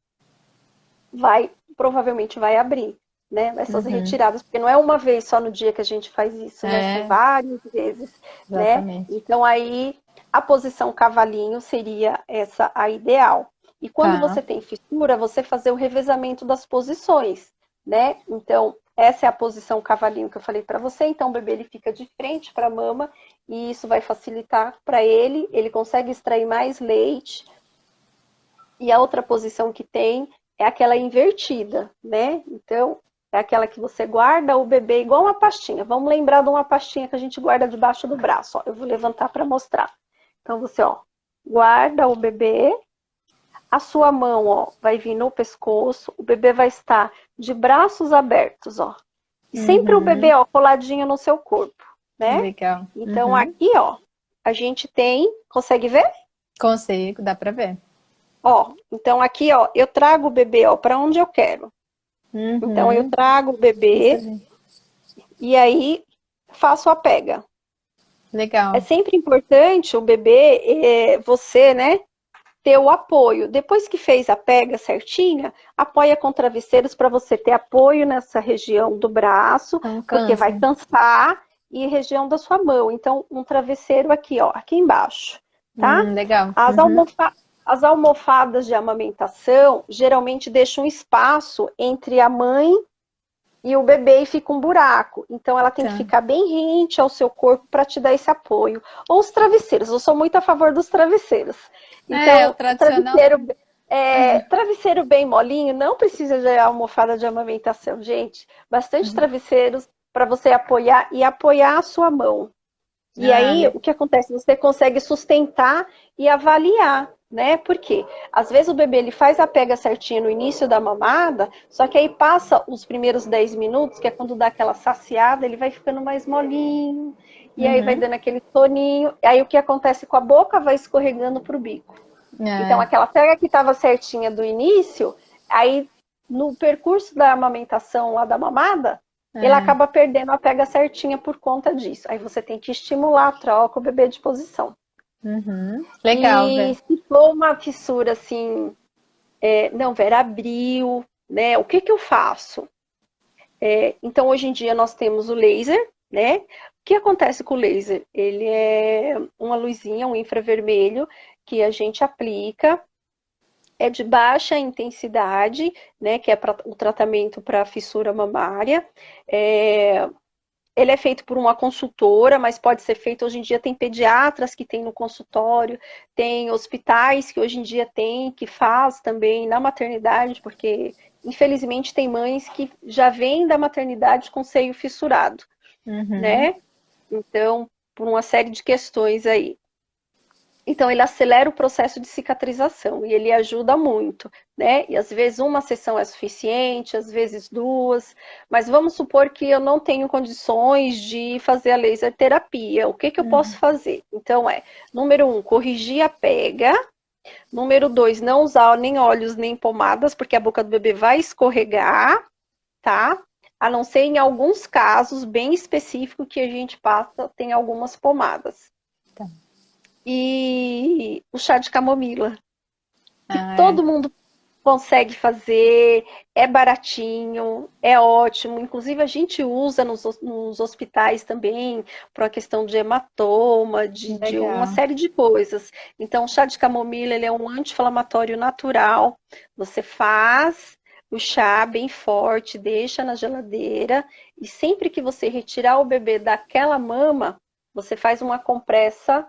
Provavelmente vai abrir, né? Essas Uhum. retiradas, porque não é uma vez só no dia que a gente faz isso, né? São É, várias vezes, né? exatamente. Então aí a posição cavalinho seria essa a ideal. E quando Tá. você tem fissura, você fazer o revezamento das posições, né? Então, essa é a posição cavalinho que eu falei para você. Então, o bebê ele fica de frente para a mama e isso vai facilitar para ele. Ele consegue extrair mais leite. E a outra posição que tem é aquela invertida, né? Então, é aquela que você guarda o bebê igual uma pastinha. Vamos lembrar de uma pastinha que a gente guarda debaixo do braço. Ó, eu vou levantar para mostrar. Então, você, ó, guarda o bebê. A sua mão, ó, vai vir no pescoço. O bebê vai estar de braços abertos, ó. E sempre o bebê, Uhum. ó, coladinho no seu corpo, né? Legal. Então, Uhum. aqui, ó, a gente tem... Consegue ver? Consigo, dá pra ver. Ó, então aqui, ó, eu trago o bebê, ó, para onde eu quero. Então eu Uhum. trago o bebê Excelente. e aí faço a pega. É Legal. sempre importante o bebê, você, né, ter o apoio. Depois que fez a pega certinha, apoia com travesseiros para você ter apoio nessa região do braço, Não porque vai cansa. cansar, e região da sua mão. Então, um travesseiro aqui, ó, aqui embaixo, tá? Legal. As, Uhum. as almofadas de amamentação geralmente deixam espaço entre a mãe e o bebê e fica um buraco. Então ela tem que Tá. ficar bem rente ao seu corpo para te dar esse apoio. Ou os travesseiros, eu sou muito a favor dos travesseiros. É, o Então, tradicional. travesseiro bem molinho, não precisa de almofada de amamentação, gente. Bastante Uhum. travesseiros para você apoiar e apoiar a sua mão. E Ah, aí, o que acontece? Você consegue sustentar e avaliar. né? Por quê? Às vezes o bebê ele faz a pega certinha no início da mamada, só que aí passa os primeiros 10 minutos, que é quando dá aquela saciada, ele vai ficando mais molinho, e aí vai Uhum. dando aquele soninho, e aí o que acontece com a boca vai escorregando pro bico. Então, É. aquela pega que estava certinha do início, aí no percurso da amamentação lá da mamada, ele É. acaba perdendo a pega certinha por conta disso. Aí você tem que estimular, troca o bebê de posição. Uhum. Legal, E velho. se for uma fissura assim, não, Vera, abriu, né? O que que eu faço? Então, hoje em dia nós temos o laser, né? O que acontece com o laser? Ele é uma luzinha, um infravermelho, que a gente aplica, é de baixa intensidade, né? Que é o tratamento para fissura mamária. É, ele é feito por uma consultora, mas pode ser feito hoje em dia. Tem pediatras que tem no consultório, tem hospitais que hoje em dia tem, que faz também na maternidade, porque infelizmente tem mães que já vêm da maternidade com seio fissurado, Uhum. né? Então, por uma série de questões aí. Então, ele acelera o processo de cicatrização e ele ajuda muito, né? E às vezes uma sessão é suficiente, às vezes duas, mas vamos supor que eu não tenho condições de fazer a laser terapia. O que que eu posso Uhum. fazer? Então, número um, corrigir a pega. Número dois, não usar nem óleos nem pomadas, porque a boca do bebê vai escorregar, tá? A não ser em alguns casos bem específicos que a gente passa, tem algumas pomadas. Tá. E o chá de camomila, que Ah, é. todo mundo consegue fazer, é baratinho, é ótimo. Inclusive, a gente usa nos hospitais também, para a questão de hematoma, de uma Legal. série de coisas. Então, o chá de camomila, ele é um anti-inflamatório natural. Você faz o chá bem forte, deixa na geladeira, e sempre que você retirar o bebê daquela mama, você faz uma compressa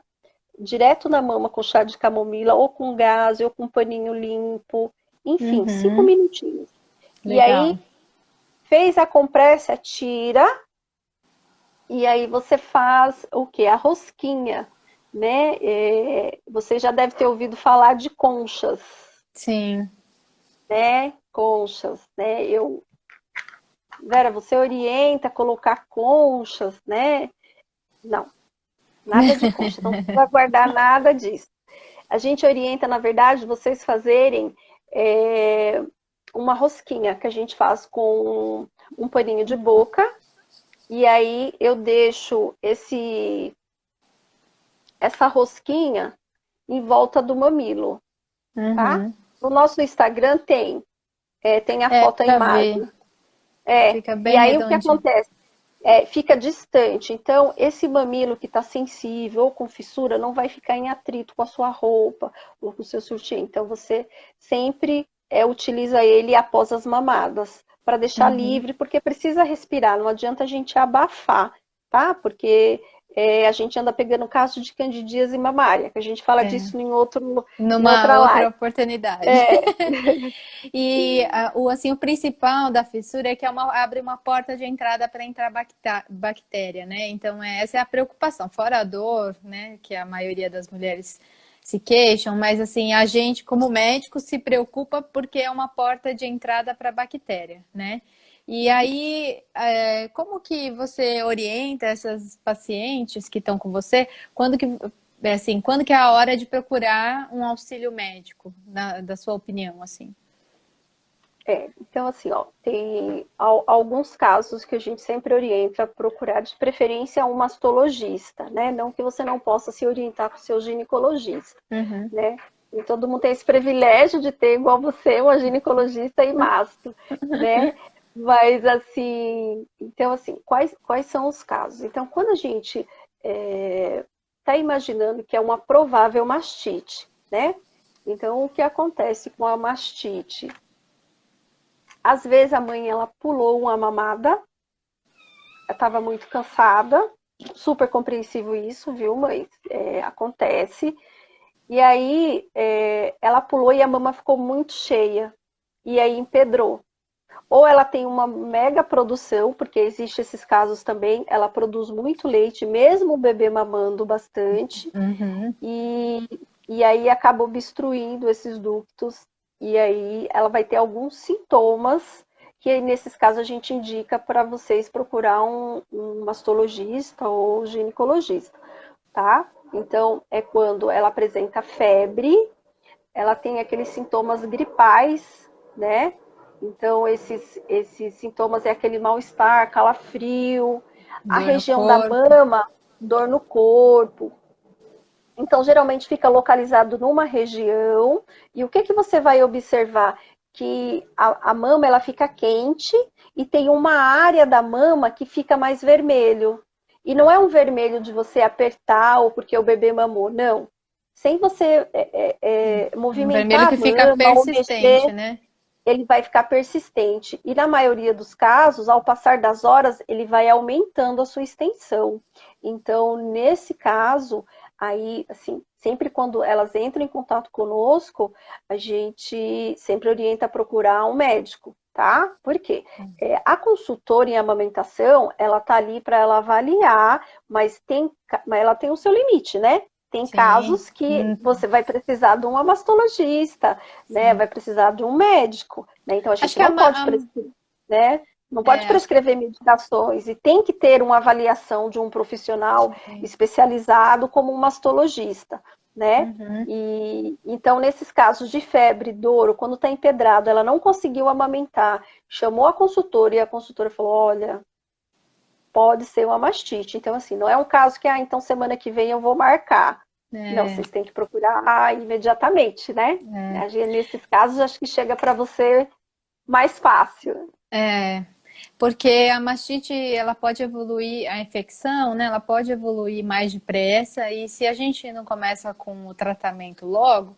direto na mama com chá de camomila, ou com gás, ou com paninho limpo, enfim, cinco Uhum. minutinhos. E aí, Legal. fez a compressa, tira, e aí você faz o que? A rosquinha, né? Você já deve ter ouvido falar de conchas, Sim. né? Conchas, né? Vera, você orienta a colocar conchas, né? Não, nada de concha, não precisa guardar nada disso. A gente orienta, na verdade, vocês fazerem uma rosquinha que a gente faz com um paninho de boca. E aí eu deixo essa rosquinha em volta do mamilo, tá? Uhum. No nosso Instagram tem a É, foto, a já vi. imagem. Fica E bem aí o que redondinho. acontece? Fica distante. Então, esse mamilo que está sensível ou com fissura não vai ficar em atrito com a sua roupa ou com o seu sutiã. Então, você sempre utiliza ele após as mamadas, para deixar Uhum. livre, porque precisa respirar, não adianta a gente abafar, tá? Porque a gente anda pegando caso de candidíase mamária, que a gente fala É. disso em Numa outra outra live. oportunidade. É, E o principal da fissura é que abre uma porta de entrada para entrar bactéria, né? Então, essa é a preocupação. Fora a dor, né? Que a maioria das mulheres se queixam, mas assim, a gente, como médico, se preocupa porque é uma porta de entrada para bactéria, né? E aí, como que você orienta essas pacientes que estão com você? Quando que é a hora de procurar um auxílio médico, da sua opinião, assim? Então, assim, ó, tem alguns casos que a gente sempre orienta a procurar, de preferência, um mastologista, né? Não que você não possa se orientar com o seu ginecologista, Uhum. né? E todo mundo tem esse privilégio de ter, igual você, uma ginecologista e mastro, né? Mas, assim, então, assim, quais são os casos? Então, quando a gente está imaginando que é uma provável mastite, né? Então, o que acontece com a mastite? Às vezes a mãe ela pulou uma mamada, ela estava muito cansada, super compreensível isso, viu, mãe? Acontece. E aí ela pulou e a mama ficou muito cheia. E aí empedrou. Ou ela tem uma mega produção, porque existe esses casos também, ela produz muito leite, mesmo o bebê mamando bastante. Uhum. E e aí acaba obstruindo esses ductos, e aí ela vai ter alguns sintomas, que aí, nesses casos a gente indica para vocês procurar um mastologista ou ginecologista, tá? Então, é quando ela apresenta febre, ela tem aqueles sintomas gripais, né? Então, esses sintomas é aquele mal-estar, calafrio, a Dor no região da corpo. mama, dor no corpo. Então, geralmente fica localizado numa região. E o que que você vai observar? Que a mama ela fica quente e tem uma área da mama que fica mais vermelho. E não é um vermelho de você apertar ou porque o bebê mamou, não. Sem você Um vermelho movimentar que a fica mama ou mexer, persistente, né? ele vai ficar persistente. E na maioria dos casos, ao passar das horas, ele vai aumentando a sua extensão. Então, nesse caso, aí, assim, sempre quando elas entram em contato conosco, a gente sempre orienta a procurar um médico, tá? Por quê? A consultora em amamentação, ela tá ali para ela avaliar, mas ela tem o seu limite, né? Tem Sim. casos que você vai precisar de uma mastologista, né? Sim. Vai precisar de um médico, né? Então a Acho gente que a, não pode prescrever, né? Não pode acho que prescrever medicações e tem que ter uma avaliação de um profissional sim. especializado como um mastologista, né? Uhum. E então nesses casos de febre, dor, quando está empedrado, ela não conseguiu amamentar, chamou a consultora e a consultora falou: olha, pode ser uma mastite. Então assim, não é um caso que então semana que vem eu vou marcar. Não, É, vocês têm que procurar imediatamente, né? é, Nesses casos, acho que chega para você mais fácil. é. Porque a mastite, ela pode evoluir, a infecção, né? Ela pode evoluir mais depressa e se a gente não começa com o tratamento logo,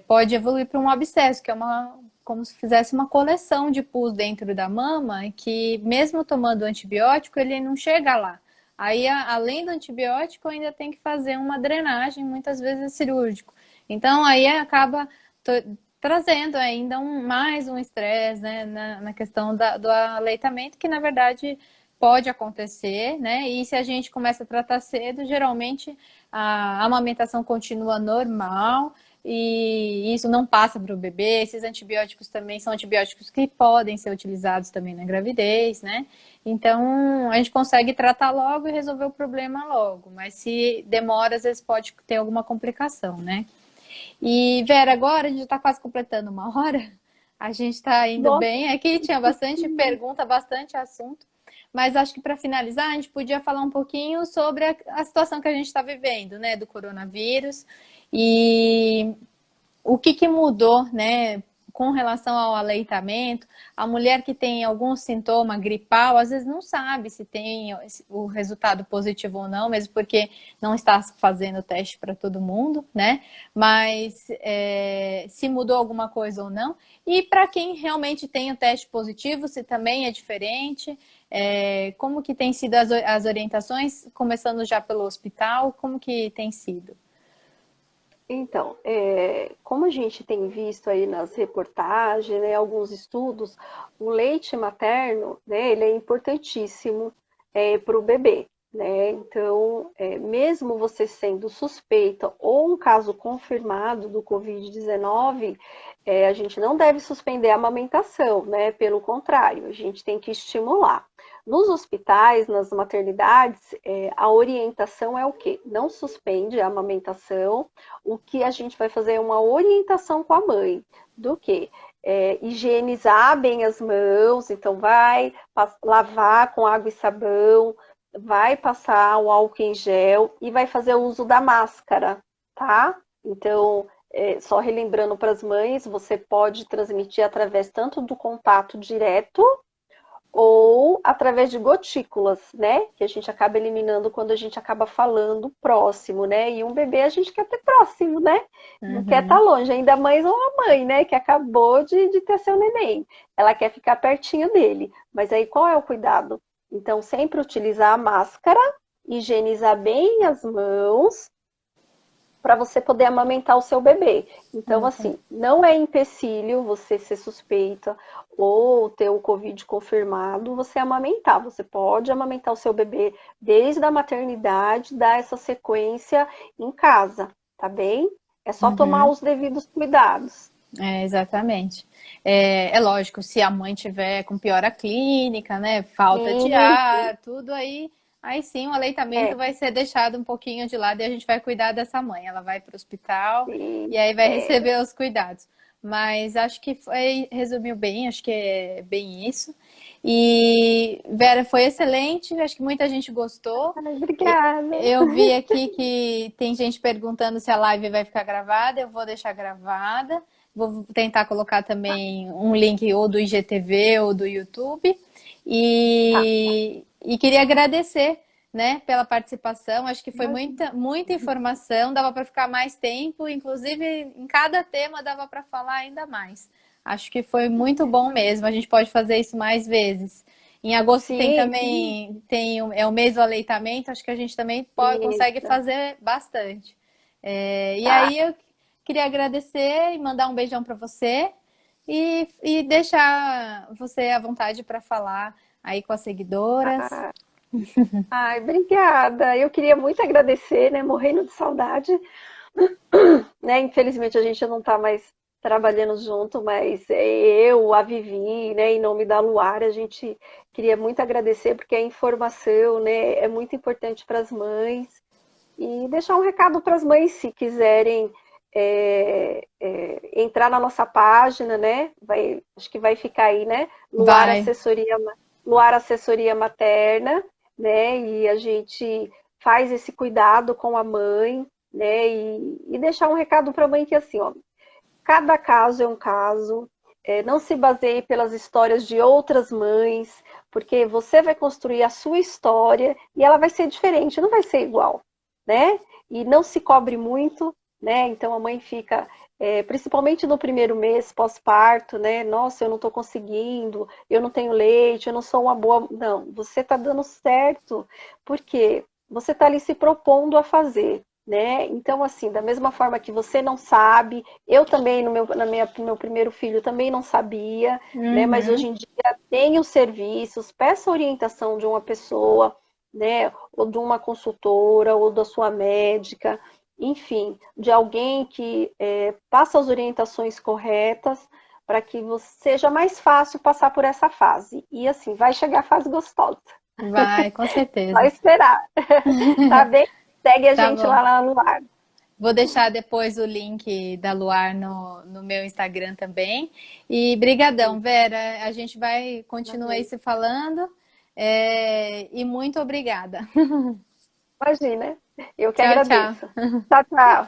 pode evoluir para um abscesso, que é como se fizesse uma coleção de pus dentro da mama, que mesmo tomando antibiótico, ele não chega lá. Aí, além do antibiótico, ainda tem que fazer uma drenagem, muitas vezes cirúrgico. Então, aí acaba trazendo ainda mais um estresse, né, na questão do aleitamento, que na verdade pode acontecer, né? E se a gente começa a tratar cedo, geralmente a amamentação continua normal e isso não passa para o bebê. Esses antibióticos também são antibióticos que podem ser utilizados também na gravidez, né? Então a gente consegue tratar logo e resolver o problema logo, mas se demora, às vezes pode ter alguma complicação, né? E Vera, agora a gente está quase completando uma hora. A gente está indo Nossa, bem. Aqui tinha bastante pergunta, bastante assunto. Mas acho que para finalizar, a gente podia falar um pouquinho sobre a situação que a gente está vivendo, né, do coronavírus e o que, que mudou, né, com relação ao aleitamento. A mulher que tem algum sintoma gripal, às vezes não sabe se tem o resultado positivo ou não, mesmo porque não está fazendo teste para todo mundo, né? Mas se mudou alguma coisa ou não. E para quem realmente tem o teste positivo, se também é diferente. Como que tem sido as orientações, começando já pelo hospital, como que tem sido? então, como a gente tem visto aí nas reportagens, né, alguns estudos, o leite materno, né, ele é importantíssimo para o bebê, né? Então, mesmo você sendo suspeita ou um caso confirmado do Covid-19, a gente não deve suspender a amamentação, né? Pelo contrário, a gente tem que estimular. Nos hospitais, nas maternidades, a orientação é o quê? Não suspende a amamentação. O que a gente vai fazer é uma orientação com a mãe do que higienizar bem as mãos, então vai lavar com água e sabão, vai passar o álcool em gel e vai fazer o uso da máscara, tá? Então, só relembrando para as mães, você pode transmitir através tanto do contato direto ou através de gotículas, né? Que a gente acaba eliminando quando a gente acaba falando próximo, né? E um bebê a gente quer ter próximo, né? Não quer estar Uhum. longe, ainda mais uma mãe, né? Que acabou de ter seu neném. Ela quer ficar pertinho dele. Mas aí qual é o cuidado? Então, sempre utilizar a máscara, higienizar bem as mãos, para você poder amamentar o seu bebê. Então, assim, não é empecilho você ser suspeita ou ter o Covid confirmado, você amamentar. Você pode amamentar o seu bebê desde a maternidade, dar essa sequência em casa, tá bem? É só tomar Uhum. os devidos cuidados. Exatamente. É lógico, se a mãe tiver com piora clínica, né, falta de Sim, ar, tudo aí sim o é, aleitamento vai ser deixado um pouquinho de lado e a gente vai cuidar dessa mãe. Ela vai para o hospital sim, e aí vai receber os cuidados. Mas acho que resumiu bem, acho que é bem isso. E Vera, foi excelente, acho que muita gente gostou. Ai, E- obrigada. Eu vi aqui que tem gente perguntando se a live vai ficar gravada, eu vou deixar gravada. Vou tentar colocar também um link ou do IGTV ou do YouTube. Tá, E queria agradecer, né, pela participação. Acho que foi imagina. muita informação, dava para ficar mais tempo, inclusive em cada tema dava para falar ainda mais. Acho que foi muito bom mesmo. A gente pode fazer isso mais vezes. Em agosto tem Sim, sim, também é o mês do aleitamento, acho que a gente também consegue isso. fazer bastante. E Tá. aí eu queria agradecer e mandar um beijão para você e deixar você à vontade para falar aí com as seguidoras. Ah, ai, obrigada. Eu queria muito agradecer, né? Morrendo de saudade, né? Infelizmente a gente não está mais trabalhando junto, mas eu, a Vivi, né, em nome da Luar, a gente queria muito agradecer porque a informação, né, é muito importante para as mães e deixar um recado para as mães se quiserem entrar na nossa página, né? Acho que vai ficar aí, né? Vai. Luar Assessoria Materna, né? E a gente faz esse cuidado com a mãe, né? E deixar um recado para a mãe que assim, ó, cada caso é um caso. Não se baseie pelas histórias de outras mães, porque você vai construir a sua história e ela vai ser diferente, não vai ser igual, né? E não se cobre muito, né? Então a mãe fica, principalmente no primeiro mês pós-parto, né? Nossa, eu não estou conseguindo, eu não tenho leite, eu não sou uma boa. Não, você está dando certo, porque você está ali se propondo a fazer. Né? Então, assim, da mesma forma que você não sabe, eu também, no meu primeiro filho, também não sabia, né? Mas hoje Uhum. em dia tem os serviços, peça orientação de uma pessoa, né? Ou de uma consultora, ou da sua médica, enfim, de alguém que passa as orientações corretas para que seja mais fácil passar por essa fase. E assim, vai chegar a fase gostosa. Vai, com Só certeza. esperar. Tá bem? Segue a Tá gente bom. lá no ar. Vou deixar depois o link da Luar no meu Instagram também. E brigadão, Vera. A gente vai continuar aí se falando. E muito obrigada. Imagina, eu que Tchau, tchau. agradeço. Tchau, tchau.